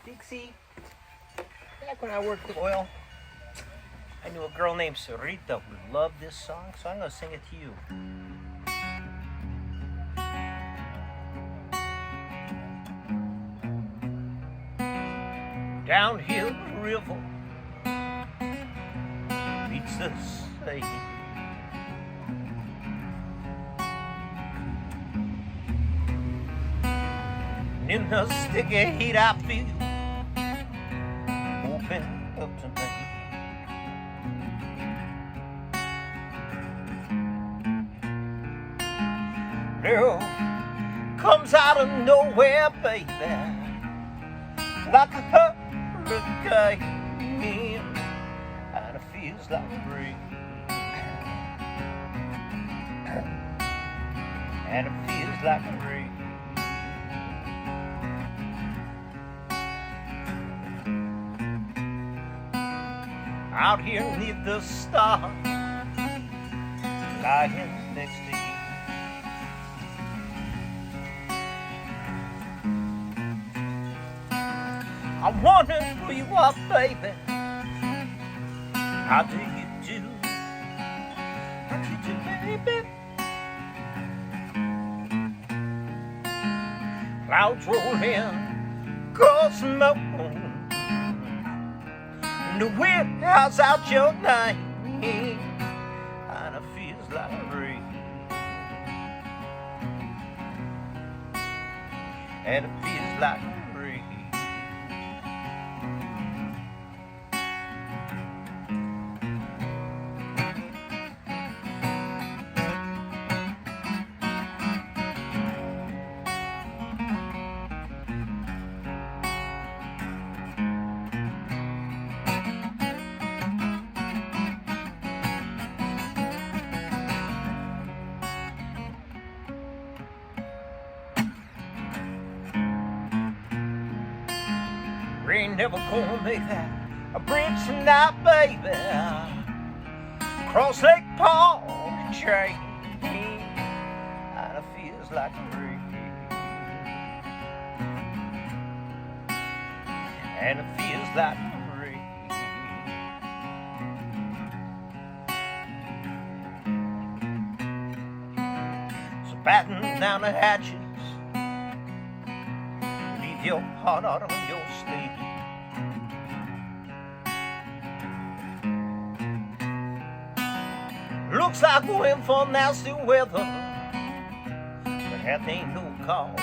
Dixie, back when I worked with oil, I knew a girl named Sarita who loved this song, so I'm going to sing it to you. Downhill the river meets the sea. And in the sticky heat I feel open up to me. Girl comes out of nowhere, baby, like a hurricane, and it feels like rain, and it feels like rain. Out here neath the stars, lying next to you. I wonder who you are, baby. How do you do? How do you do, baby? Clouds rolling, cold smoke, and the wind howls out your name, and it feels like rain, and it feels like rain. Rain never gonna make that a bridge tonight, baby. Cross Lake Paul and Chain, and it feels like rain, and it feels like rain. So batten down the hatches, leave your heart out on your sleeve. Looks like we're in for nasty weather, but that ain't no cause